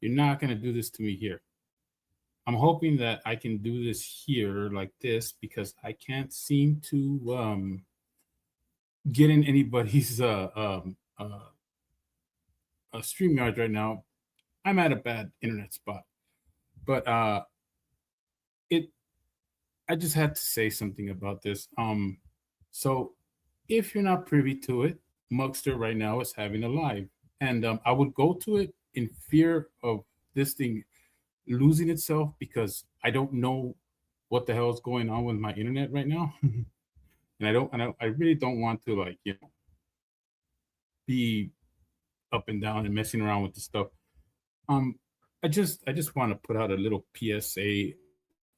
You're not going to do this to me here. I'm hoping that I can do this here like this because I can't seem to get in anybody's StreamYard right now. I'm at a bad internet spot, but it. I just had to say something about this. So if you're not privy to it, Muckster right now is having a live, and I would go to it in fear of this thing losing itself because I don't know what the hell is going on with my internet right now, and I really don't want to like be up and down and messing around with the stuff. Um, I just want to put out a little PSA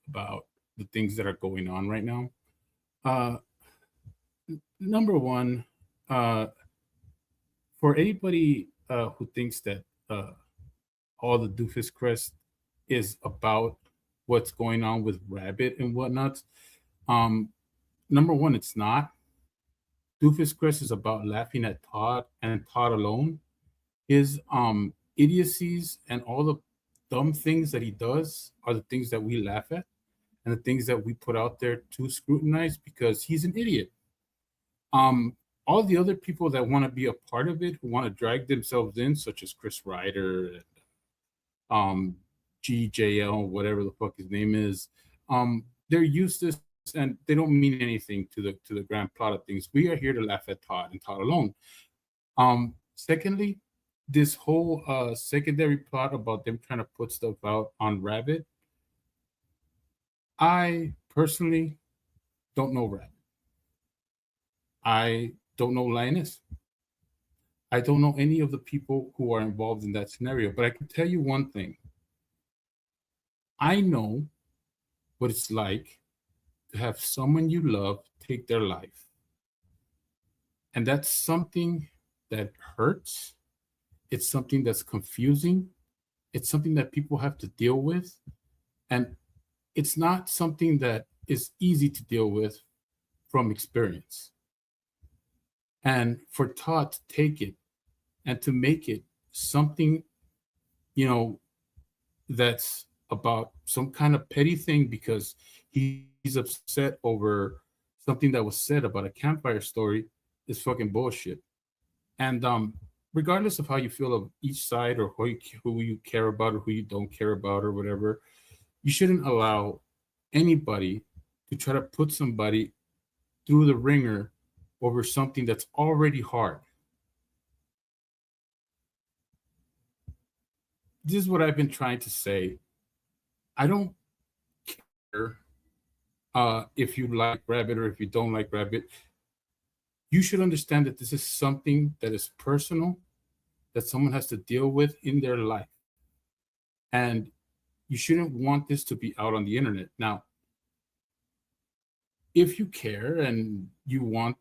about the things that are going on right now. Uh, Number one, uh, for anybody who thinks that all the doofus crest is about what's going on with Rabbit and whatnot, um, number one, it's not. Doofus crest is about laughing at Todd and Todd alone. His idiocies and all the dumb things that he does are the things that we laugh at and the things that we put out there to scrutinize because he's an idiot. Um, all the other people that want to be a part of it, who want to drag themselves in, such as Chris Ryder and GJL, whatever the fuck his name is, they're useless and they don't mean anything to the grand plot of things. We are here to laugh at Todd and Todd alone. Secondly, this whole secondary plot about them trying to put stuff out on Rabbit, I personally don't know Rabbit. I don't know Linus. I don't know any of the people who are involved in that scenario, but I can tell you one thing. I know what it's like to have someone you love take their life. And that's something that hurts. It's something that's confusing. It's something that people have to deal with. And it's not something that is easy to deal with from experience. And for Todd to take it and to make it something, that's about some kind of petty thing because he's upset over something that was said about a campfire story is fucking bullshit. And regardless of how you feel of each side or who you care about or who you don't care about or whatever, you shouldn't allow anybody to try to put somebody through the ringer over something that's already hard. This is what I've been trying to say. I don't care if you like Rabbit or if you don't like Rabbit. You should understand that this is something that is personal, that someone has to deal with in their life. And you shouldn't want this to be out on the internet. Now, if you care and you want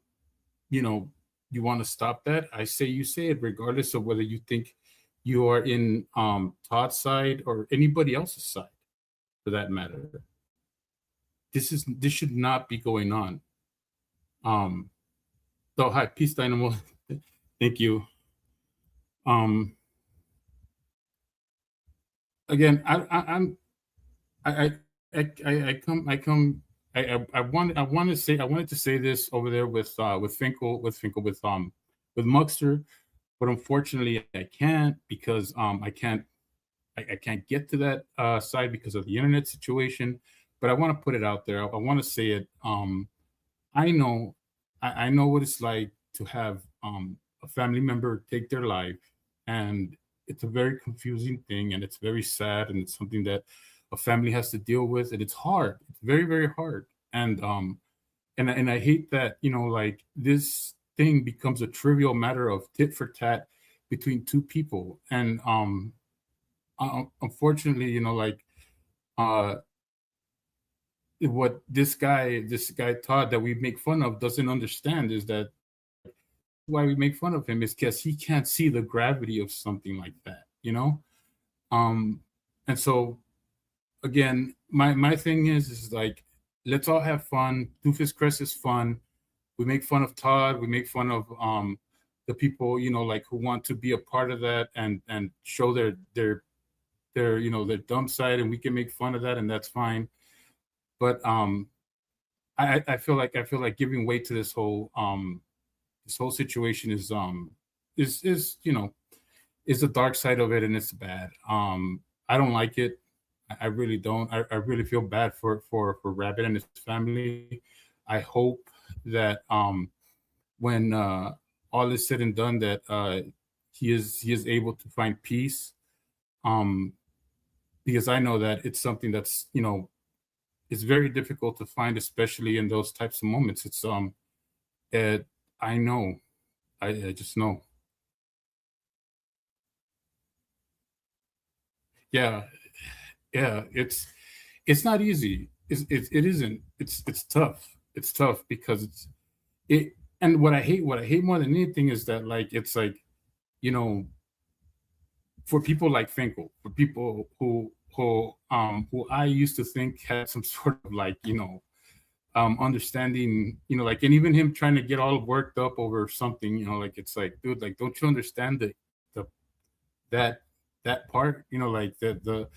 to stop that, I say you say it, regardless of whether you think you are in Todd's side or anybody else's side, for that matter. This should not be going on. So hi, peace, Dynamo. Thank you. Again, I wanted to say this over there with Finkel with Muckster, but unfortunately I can't because I can't get to that side because of the internet situation. But I want to put it out there. I want to say it. I know I know what it's like to have a family member take their life, and it's a very confusing thing, and it's very sad, and it's something that a family has to deal with, and it's hard. It's very, very hard, and I hate that like this thing becomes a trivial matter of tit for tat between two people, and unfortunately, like uh, what this guy Todd that we make fun of doesn't understand is that why we make fun of him is because he can't see the gravity of something like that. um and so again, my thing is like, let's all have fun. Doofus Crest is fun. We make fun of Todd, we make fun of the people like who want to be a part of that and show their their dumb side, and we can make fun of that, and that's fine. But I feel like giving weight to this whole situation is is the dark side of it, and it's bad. I don't like it. I really don't. I really feel bad for Rabbit and his family. I hope that when all is said and done, that he is able to find peace. Um, because I know that it's something that's it's very difficult to find, especially in those types of moments. It, I know, I just know. Yeah, yeah. It's not easy. It isn't. It's tough. It's tough because it. And what I hate more than anything is that like it's like you know for people like Finkel, for people who I used to think had some sort of like understanding, like, and even him trying to get all worked up over something, like it's like, dude, like, don't you understand the that that part, like the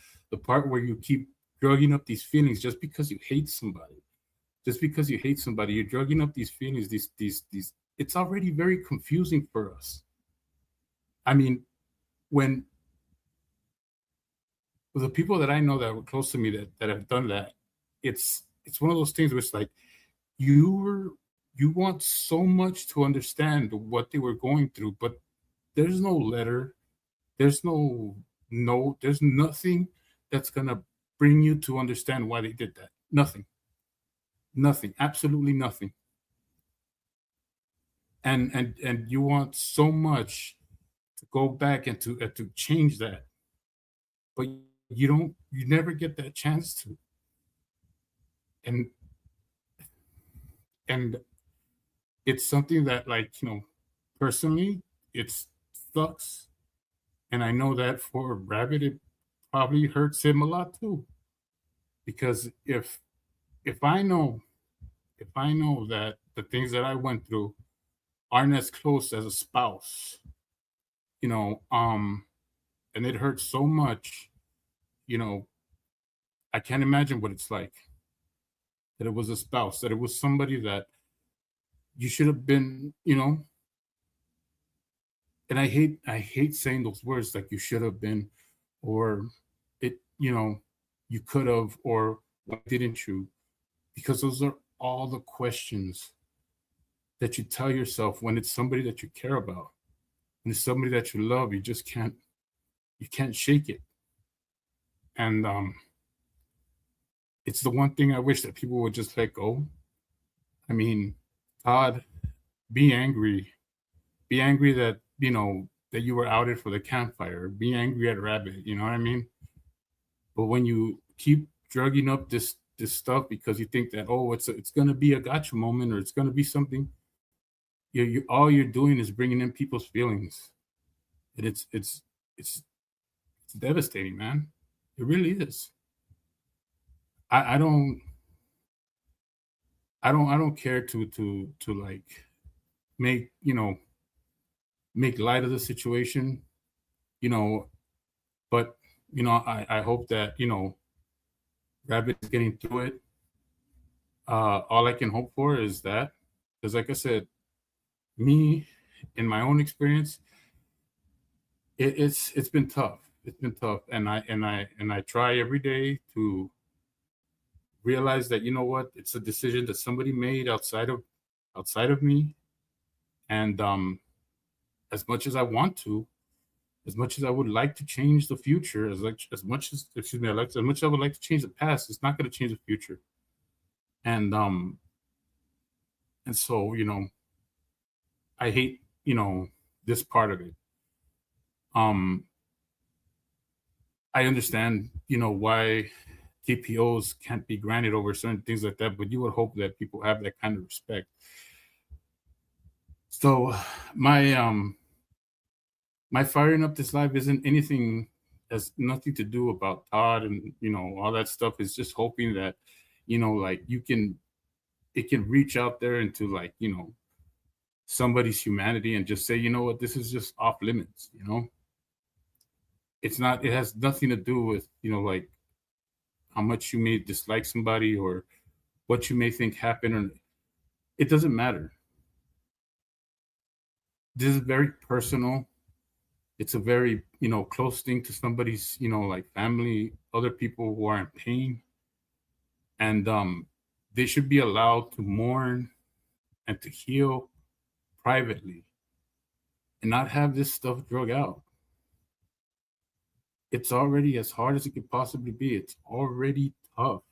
part where you keep drugging up these feelings just because you hate somebody, just because you hate somebody, you're drugging up these feelings, these. It's already very confusing for us. I mean, when the people that I know that were close to me that have done that, it's one of those things where it's like you were you want so much to understand what they were going through, but there's no letter, there's no note, there's nothing that's gonna bring you to understand why they did that. Nothing, nothing, absolutely nothing. And you want so much to go back and to change that, but you never get that chance to. And and it's something that, like, personally, it sucks. And I know that for Rabbit, it probably hurts him a lot too. Because if I know if I know that the things that I went through aren't as close as a spouse, you know, um, and it hurts so much, you know, I can't imagine what it's like that it was a spouse, that it was somebody that you should have been, and I hate saying those words like you should have been, or it, you could have, or why didn't you? Because those are all the questions that you tell yourself when it's somebody that you care about, and it's somebody that you love. You just can't shake it. And it's the one thing I wish that people would just let go. I mean, Todd, be angry. Be angry that, that you were outed for the campfire. Be angry at Rabbit, you know what I mean? But when you keep drugging up this stuff because you think that, oh, it's gonna be a gotcha moment, or it's gonna be something, you all you're doing is bringing in people's feelings, and it's it's devastating, man. It really is. I don't I don't care to like make make light of the situation, you know. But I hope that Rabbit is getting through it. All I can hope for is that, because like I said, me, in my own experience, it's been tough. It's been tough, and I try every day to realize that, what, it's a decision that somebody made outside of me. And as much as I want to, as much as I would like to change the future, as much as, excuse me, as much as I would like to change the past, it's not going to change the future. And so, I hate, this part of it. Um, I understand, why TPOs can't be granted over certain things like that, but you would hope that people have that kind of respect. So my my firing up this live isn't anything, has nothing to do about Todd and all that stuff. Is just hoping that, like, it can reach out there into, like, somebody's humanity, and just say, you know what, this is just off limits. It's not. It has nothing to do with like how much you may dislike somebody or what you may think happened, or it doesn't matter. This is very personal. It's a very close thing to somebody's like family, other people who are in pain, and they should be allowed to mourn and to heal privately and not have this stuff drug out. It's already as hard as it could possibly be. It's already tough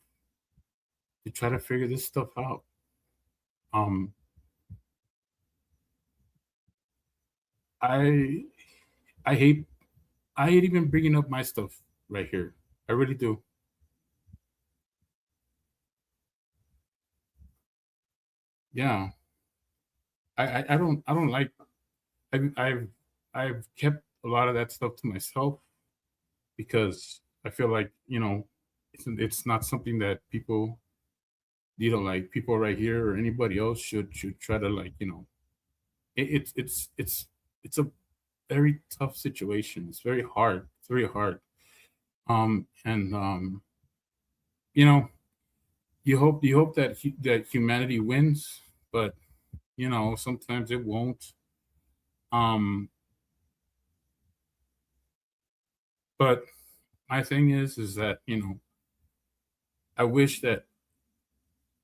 to try to figure this stuff out. Um, I I hate I hate even bringing up my stuff right here. I really do. Yeah, I don't like. I've kept a lot of that stuff to myself because I feel like it's not something that people like people right here or anybody else should try to like it's a very tough situation. It's very hard. It's very hard. And you know, you hope that that humanity wins, but sometimes it won't. Um, but my thing is that I wish that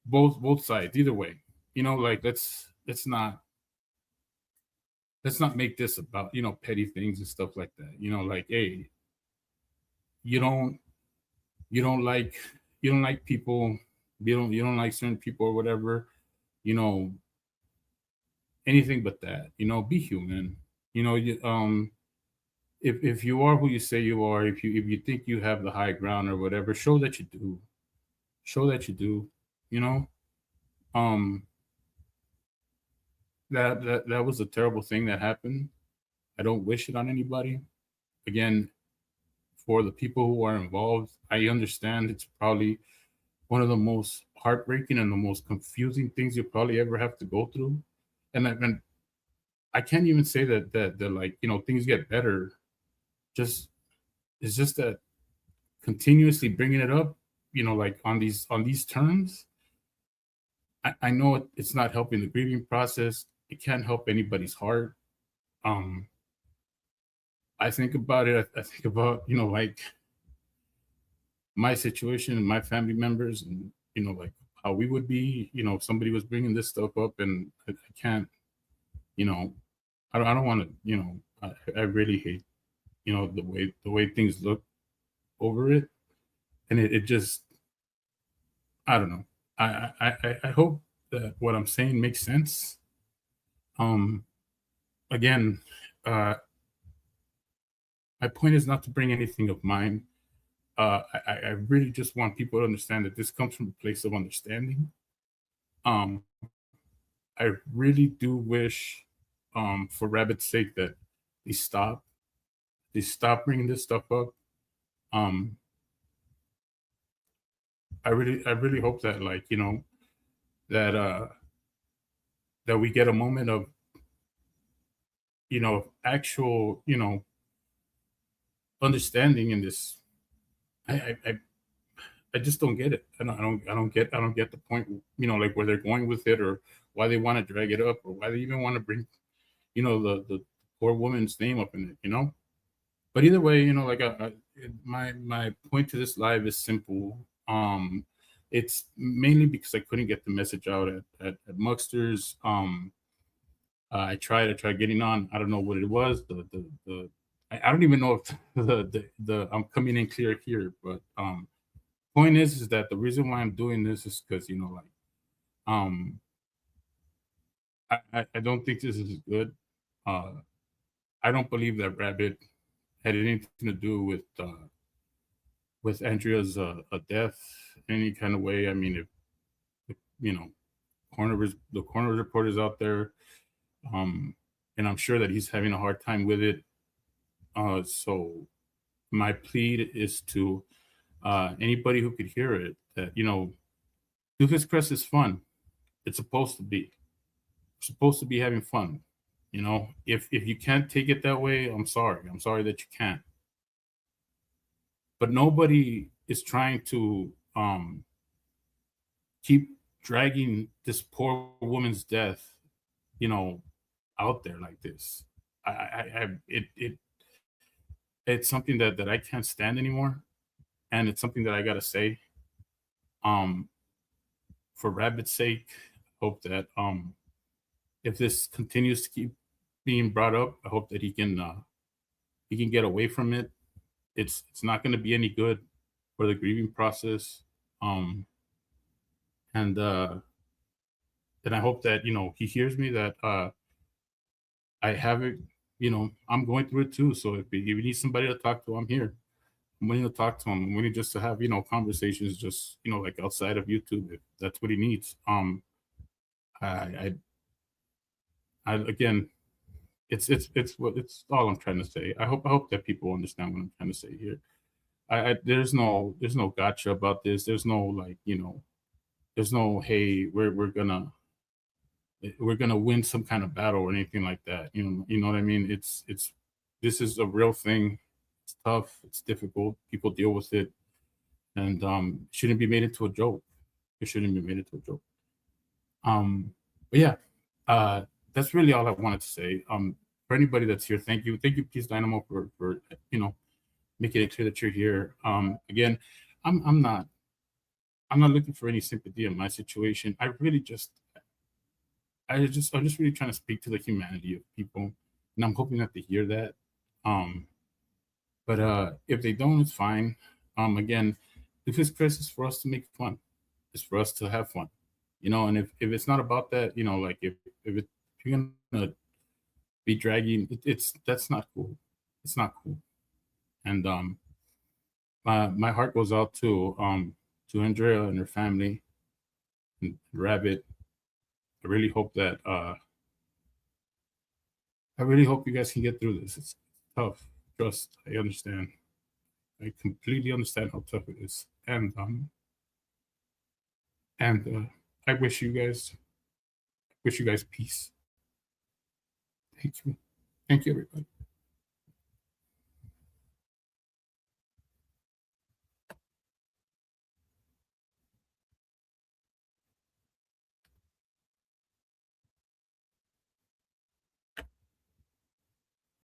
both sides, either way, like let's not make this about petty things and stuff like that. Like, hey, you don't you don't like you don't like people, you don't like certain people or whatever, you know anything but that. Be human. If you are who you say you are, if you think you have the high ground or whatever, show that you do. Show that you do. You know, um, that was a terrible thing that happened. I don't wish it on anybody. Again, for the people who are involved, I understand it's probably one of the most heartbreaking and the most confusing things you'll probably ever have to go through. And I can't even say that like things get better. Just it's just that continuously bringing it up, like on these terms, I know it's not helping the grieving process. It can't help anybody's heart. Um, I think about it. I think about like my situation and my family members, and like how we would be. If somebody was bringing this stuff up, and I can't. You know, I don't want to. I really hate the way things look over it, and it just I don't know. I hope that what I'm saying makes sense. Um, Again, uh, my point is not to bring anything of mine. I really just want people to understand that this comes from a place of understanding. Um, I really do wish, for Rabbit's sake, that they stop. They stop bringing this stuff up. Um, I really hope that like that that we get a moment of actual understanding in this. I just don't get it. I don't get the point. Like where they're going with it, or why they want to drag it up, or why they even want to bring the poor woman's name up in it. But either way, like my point to this live is simple. It's mainly because I couldn't get the message out at Mucksters. I tried getting on. I don't know what it was. I don't even know if the I'm coming in clear here, but point is that the reason why I'm doing this is because like um I don't think this is good. Uh, I don't believe that Rabbit had anything to do with Andrea's death in any kind of way. I mean, if the coroner report is out there, um, and I'm sure that he's having a hard time with it. So my plea is to anybody who could hear it that Doofus Crest is fun. It's supposed to be. We're supposed to be having fun. If you can't take it that way, I'm sorry. I'm sorry that you can't. but nobody is trying to keep dragging this poor woman's death, you know, out there like this. It's something that I can't stand anymore, and it's something that I gotta say. Um, for Rabbit's sake, hope that if this continues to keep being brought up, I hope that he can get away from it. It's not going to be any good for the grieving process. Um, and and I hope that he hears me, that I have it. I'm going through it too. So if you need somebody to talk to, I'm here. I'm willing to talk to him. I'm willing just to have conversations, just like outside of YouTube, if that's what he needs. I I, I again, it's all I'm trying to say. I hope that people understand what I'm trying to say here. There's no gotcha about this. There's no, like, there's no, hey, we're gonna win some kind of battle or anything like that. You know what I mean? It's This is a real thing. It's tough. It's difficult. People deal with it, and it shouldn't be made into a joke. It shouldn't be made into a joke. But yeah, uh, that's really all I wanted to say. For anybody that's here, thank you, Peace Dynamo, for making it clear that you're here. Again, I'm I'm not I'm not looking for any sympathy in my situation. I'm just really trying to speak to the humanity of people, and I'm hoping that they hear that. Um, but if they don't, it's fine. Again, if it's Chris, it's for us to make fun. It's for us to have fun, and if it's not about that, like if you're gonna be dragging, that's not cool. It's not cool. And my heart goes out to Andrea and her family and Rabbit. I really hope that I really hope you guys can get through this. It's tough. Trust. I understand. I completely understand how tough it is. And I wish you guys peace. Thank you. Thank you, everybody.